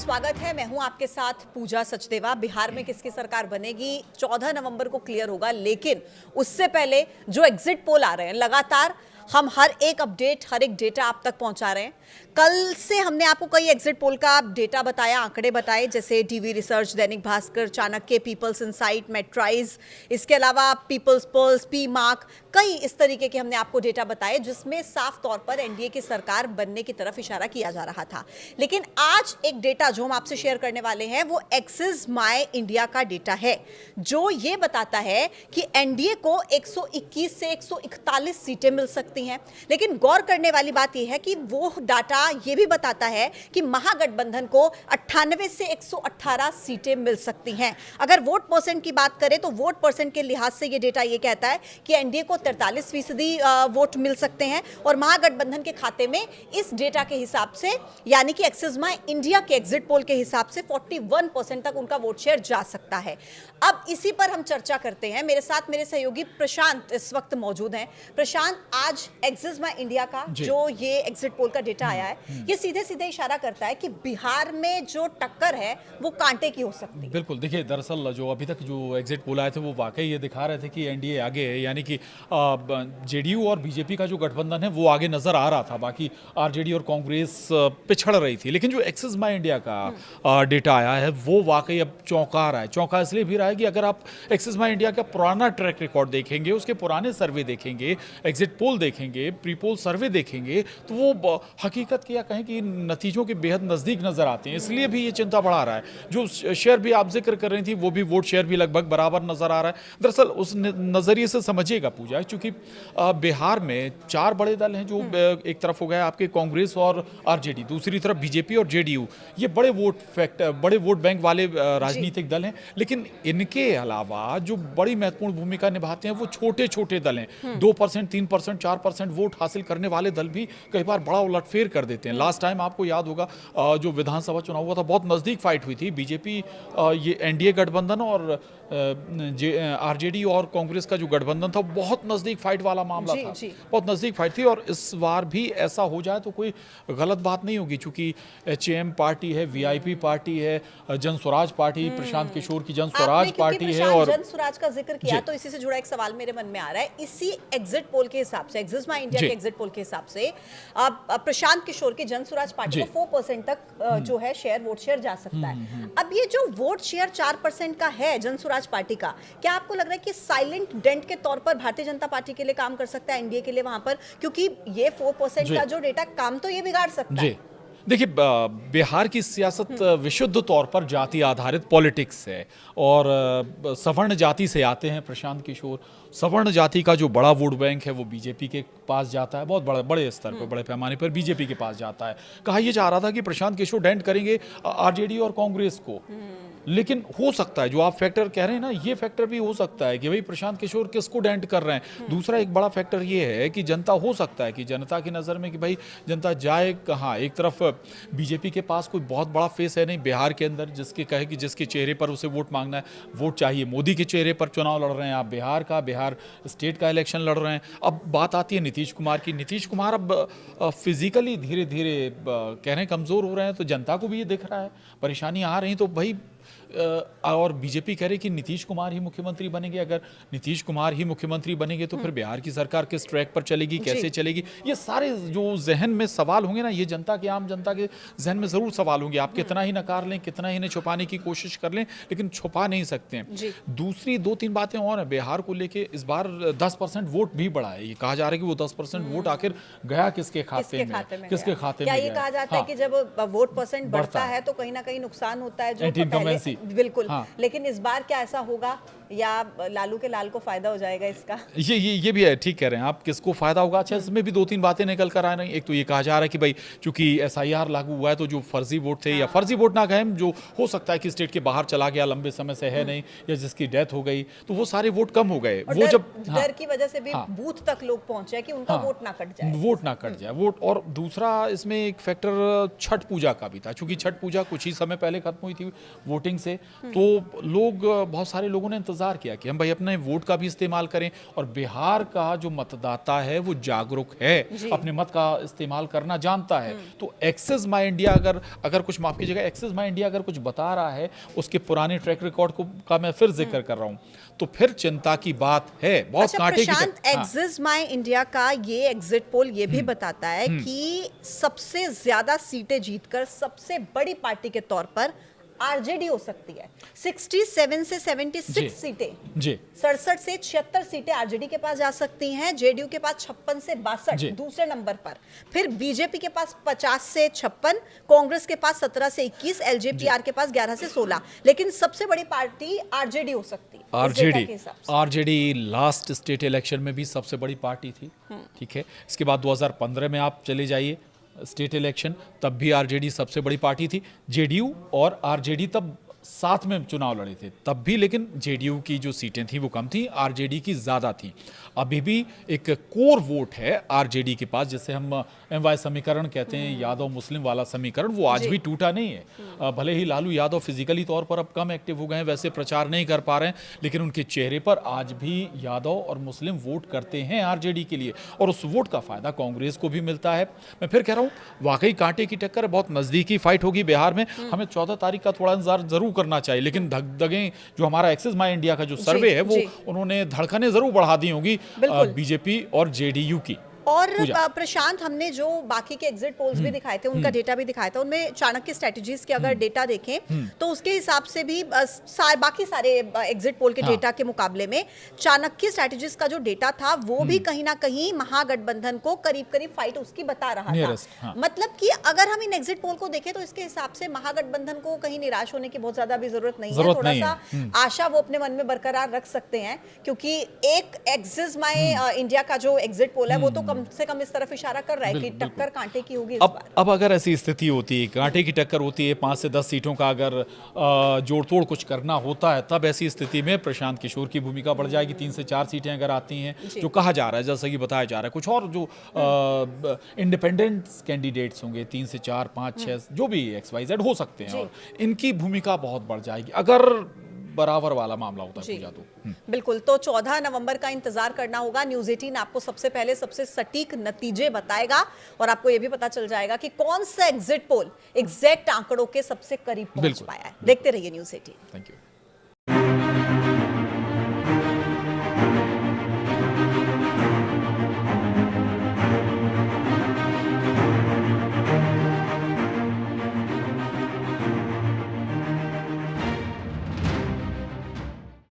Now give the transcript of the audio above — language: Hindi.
स्वागत है। मैं हूं आपके साथ पूजा सचदेवा। बिहार में किसकी सरकार बनेगी 14 नवंबर को क्लियर होगा, लेकिन उससे पहले जो एग्जिट पोल आ रहे हैं लगातार हम हर एक अपडेट, हर एक डेटा आप तक पहुंचा रहे हैं। कल से हमने आपको कई एग्जिट पोल का डेटा बताया, आंकड़े बताए, जैसे TV research, Dainik Bhaskar, Chanakya, peoples insight, मेट्राइज, इसके अलावा पीपल्स पल्स, पी मार्क, कई इस तरीके के हमने आपको डेटा बताए जिसमें साफ तौर पर एनडीए की सरकार बनने की तरफ इशारा किया जा रहा था। लेकिन आज एक डेटा जो हम आपसे शेयर करने वाले हैं वो एक्सिस माय इंडिया का डेटा है, जो ये बताता है कि एनडीए को 121 से 141 सीटें मिल सकती हैं। लेकिन गौर करने वाली बात यह है कि वो डाटा ये भी बताता है कि महागठबंधन को 98 से 118 सीटें मिल सकती हैं। अगर वोट परसेंट की बात करें तो वोट परसेंट के लिहाज से ये डेटा ये कहता है कि एनडीए को 43% वोट मिल सकते हैं और महागठबंधन के खाते में इस डेटा के हिसाब से, यानी कि एक्सिस माय इंडिया के एग्जिट पोल के हिसाब से 41% तक उनका वोट शेयर जा सकता है। अब इसी पर हम चर्चा करते हैं। मेरे साथ मेरे सहयोगी प्रशांत इस वक्त मौजूद हैं। प्रशांत, आज एक्सिस माय इंडिया का जो ये एग्जिट पोल का डेटा आया है, ये सीधे सीधे इशारा करता है कि बिहार में जो टक्कर है वो कांटे की हो सकती है। बिल्कुल, देखिए दरअसल जो अभी तक जो एग्जिट पोल आए थे वो वाकई ये दिखा रहे थे कि एनडीए आगे है, यानी कि जेडीयू और बीजेपी का जो गठबंधन है वो आगे नजर आ रहा था, बाकी आरजेडी और कांग्रेस पिछड़ रही थी। लेकिन जो एक्सिस माय इंडिया का डेटा आया है वो वाकई अब चौंका रहा है। चौंका इसलिए भी रहा है कि अगर आप एक्सिस माय इंडिया का पुराना ट्रैक रिकॉर्ड देखेंगे, उसके पुराने सर्वे देखेंगे, एग्जिट पोल देखेंगे, प्री पोल सर्वे देखेंगे, तो वो हकीकत क्या कहें कि नतीजों के बेहद नज़दीक नजर आते हैं। इसलिए भी ये चिंता बढ़ा रहा है। जो शेयर भी आप जिक्र कर रही थी वो भी, वोट शेयर भी लगभग बराबर नजर आ रहा है। दरअसल उस नज़रिए से समझिएगा पूजा, क्योंकि बिहार में 4 बड़े दल हैं, जो एक तरफ हो गया आपके कांग्रेस और आरजेडी, दूसरी तरफ बीजेपी और जेडीयू। ये बड़े वोट बैंक वाले राजनीतिक दल हैं। लेकिन इनके अलावा जो बड़ी महत्वपूर्ण भूमिका निभाते हैं वो छोटे छोटे दल हैं। 2%, 3%, 4% वोट हासिल करने वाले दल भी कई बार बड़ा उलटफेर कर देते हैं। लास्ट टाइम आपको याद होगा जो विधानसभा चुनाव हुआ था, बहुत नज़दीक फाइट हुई थी। बीजेपी, ये एनडीए गठबंधन और आरजेडी और कांग्रेस का जो गठबंधन था, बहुत नज़दीक फाइट वाला मामला था। बहुत नज़दीक फाइट थी। और इस बार भी ऐसा हो जाए तो कोई गलत बात नहीं होगी, क्योंकि एचएम पार्टी है, वीआईपी पार्टी है, जन स्वराज पार्टी, प्रशांत किशोर की जन स्वराज पार्टी है। और जन स्वराज का जिक्र किया तो इसी से जुड़ा एक सवाल मेरे मन में आ रहा है। इसी एग्जिट पोल के हिसाब से, एक्सिस माय इंडिया के एग्जिट पोल के हिसाब से प्रशांत किशोर की जन स्वराज पार्टी को 4% तक जो है शेयर, वोट शेयर जा सकता है। अब ये जो वोट शेयर 4% का है जन स्वराज पार्टी का, क्या आपको लग रहा है कि साइलेंट डेंट के तौर पर भारतीय जनता पार्टी के लिए काम कर सकता है, एनडीए के लिए वहां पर? क्योंकि ये 4% का जो डेटा काम तो ये बिगाड़ सकता है। देखिए, बिहार की सियासत विशुद्ध तौर पर जाति आधारित पॉलिटिक्स है और सवर्ण जाति से आते हैं प्रशांत किशोर। सवर्ण जाति का जो बड़ा वोट बैंक है वो बीजेपी के पास जाता है, बहुत बड़े स्तर पर, बड़े पैमाने पर बीजेपी के पास जाता है। कहा यह जा रहा था कि प्रशांत किशोर डेंट करेंगे आरजेडी और कांग्रेस को, लेकिन हो सकता है जो आप फैक्टर कह रहे हैं ना, ये फैक्टर भी हो सकता है कि भाई प्रशांत किशोर किसको डेंट कर रहे हैं। दूसरा एक बड़ा फैक्टर ये है कि जनता, हो सकता है कि जनता की नज़र में कि भाई जनता जाए कहाँ। एक तरफ बीजेपी के पास कोई बहुत बड़ा फेस है नहीं बिहार के अंदर जिसके कहे कि जिसके चेहरे पर उसे वोट मांगना है। वोट चाहिए मोदी के चेहरे पर चुनाव लड़ रहे हैं आप, बिहार स्टेट का इलेक्शन लड़ रहे हैं। अब बात आती है नीतीश कुमार की। नीतीश कुमार अब फिजिकली धीरे धीरे कह रहे हैं कमज़ोर हो रहे हैं, तो जनता को भी ये दिख रहा है, परेशानी आ रही। तो भाई और बीजेपी कह रही कि नीतीश कुमार ही मुख्यमंत्री बनेंगे। अगर नीतीश कुमार ही मुख्यमंत्री बनेंगे तो फिर बिहार की सरकार किस ट्रैक पर चलेगी, कैसे चलेगी, ये सारे जो जहन में सवाल होंगे ना, ये जनता के, आम जनता के जहन में जरूर सवाल होंगे। आप कितना ही नकार लें, कितना ही इन्हें छुपाने की कोशिश कर लें, लेकिन छुपा नहीं सकते हैं। दूसरी 2-3 बातें और हैं बिहार को लेके। इस बार 10% वोट भी बढ़ा है। ये कहा जा रहा है कि वो 10% वोट आखिर गया किसके खाते में, किसके खाते में। क्या ये कहा जाता है कि जब वोट परसेंट बढ़ता है तो कहीं ना कहीं नुकसान होता है, जो बिल्कुल। लेकिन इस बार क्या ऐसा होगा या लालू के लाल को फायदा हो जाएगा इसका? ये भी है, ठीक कह रहे हैं आप, किसको फायदा होगा। अच्छा, इसमें भी 2-3 बातें निकल कर आ रही। एक तो ये कहा जा रहा है कि भाई चूंकि एसआईआर लागू हुआ है तो जो फर्जी वोट थे, या फर्जी वोट ना कहें, जो हो सकता है कि स्टेट के बाहर चला गया, लंबे समय से है नहीं, या जिसकी डेथ हो गई, तो वो सारे वोट कम हो गए। वो जब डर की वजह से भी बूथ तक लोग पहुंचे कि उनका वोट ना कट जाए। और दूसरा इसमें एक फैक्टर छठ पूजा का भी था, चूंकि छठ पूजा कुछ ही समय पहले खत्म हुई थी। वो वोटिंग से, तो लोग बहुत सारे लोगों ने इंतजार किया कि हम भाई अपने वोट का भी इस्तेमाल करें। और बिहार का जो मतदाता है वो जागरूक है, अपने मत का इस्तेमाल करना जानता है। तो एक्सिस माई इंडिया अगर कुछ, माफ कीजिएगा, एक्सिस माई इंडिया अगर कुछ बता रहा है, उसके पुराने ट्रैक रिकॉर्ड का मैं फिर जिक्र कर रहा हूं, तो फिर चिंता की बात है। बहुत अच्छा कांटे की प्रशांत, एक्सिस माई इंडिया का ये एग्जिट पोल ये भी बताता है कि सबसे ज्यादा सीटें जीतकर सबसे बड़ी पार्टी के तौर पर आरजेडी हो सकती है। 67 से 76 सीटें, जी 67 से 76 सीटें आरजेडी के पास जा सकती हैं, जेडीयू के पास 56 से 62 दूसरे नंबर पर, फिर बीजेपी के पास 50 से 56, कांग्रेस के पास 17 से 21, एलजेपी के पास 11 से 16, लेकिन सबसे बड़ी पार्टी आरजेडी हो सकती है। आरजेडी लास्ट स्टेट इलेक्शन में भी सबसे बड़ी पार्टी थी, ठीक है। इसके बाद 2015 में आप चले जाइए स्टेट इलेक्शन, तब भी आरजेडी सबसे बड़ी पार्टी थी। जेडीयू और आरजेडी तब साथ में चुनाव लड़े थे, तब भी लेकिन जेडीयू की जो सीटें थी वो कम थी, आरजेडी की ज़्यादा थी। अभी भी एक कोर वोट है आरजेडी के पास, जिसे हम एमवाई समीकरण कहते हैं, यादव मुस्लिम वाला समीकरण, वो आज भी टूटा नहीं है। भले ही लालू यादव फिजिकली तौर पर अब कम एक्टिव हो गए हैं, वैसे प्रचार नहीं कर पा रहे हैं, लेकिन उनके चेहरे पर आज भी यादव और मुस्लिम वोट करते हैं आरजेडी के लिए, और उस वोट का फायदा कांग्रेस को भी मिलता है। मैं फिर कह रहा हूँ, वाकई कांटे की टक्कर, बहुत नजदीकी फाइट होगी बिहार में। हमें 14 तारीख का थोड़ा इंतजार जरूर करना चाहिए, लेकिन धगधगें जो हमारा एक्सिस माई इंडिया का जो सर्वे है, वो उन्होंने धड़कनें जरूर बढ़ा दी होंगी बीजेपी और जेडीयू की। और प्रशांत, हमने जो बाकी के एग्जिट पोल्स भी दिखाए थे, उनका डेटा भी दिखाया था, उनमें चाणक्य स्ट्रेटजीज के अगर डेटा देखें तो उसके हिसाब से भी बाकी सारे एग्जिट पोल के डेटा के मुकाबले में चाणक्य स्ट्रेटजीज का जो डेटा था वो भी कहीं ना कहीं महागठबंधन को करीब करीब फाइट उसकी बता रहा था। मतलब कि अगर हम इन एग्जिट पोल को देखें तो इसके हिसाब से महागठबंधन को कहीं निराश होने की बहुत ज्यादा भी जरूरत नहीं है। थोड़ा सा आशा वो अपने मन में बरकरार रख सकते हैं, क्योंकि एक एक्सिस माई इंडिया का जो एग्जिट पोल है वो तो कम से कम इस तरफ इशारा कर रहा है कि टक्कर कांटे की होगी इस बार। अब अगर ऐसी स्थिति होती है, कांटे की टक्कर होती है, 5 से 10 सीटों का अगर जोड़ तोड़ कुछ करना होता है, तब ऐसी स्थिति में प्रशांत किशोर की भूमिका बढ़ जाएगी। 3 से 4 सीटें अगर आती हैं, जो कहा जा रहा है, जैसा कि बताया जा रहा है, कुछ और जो इंडिपेंडेंट कैंडिडेट्स होंगे, 3 से 4, 5, 6 जो भी XYZ हो सकते हैं, और इनकी भूमिका बहुत बढ़ जाएगी अगर बराबर वाला मामला होता है तो। बिल्कुल, तो 14 नवंबर का इंतजार करना होगा। न्यूज़ 18 आपको सबसे पहले सबसे सटीक नतीजे बताएगा, और आपको यह भी पता चल जाएगा कि कौन सा एग्जिट पोल एग्जैक्ट आंकड़ों के सबसे करीब पहुंच पाया है। देखते रहिए न्यूज़ 18। Thank you.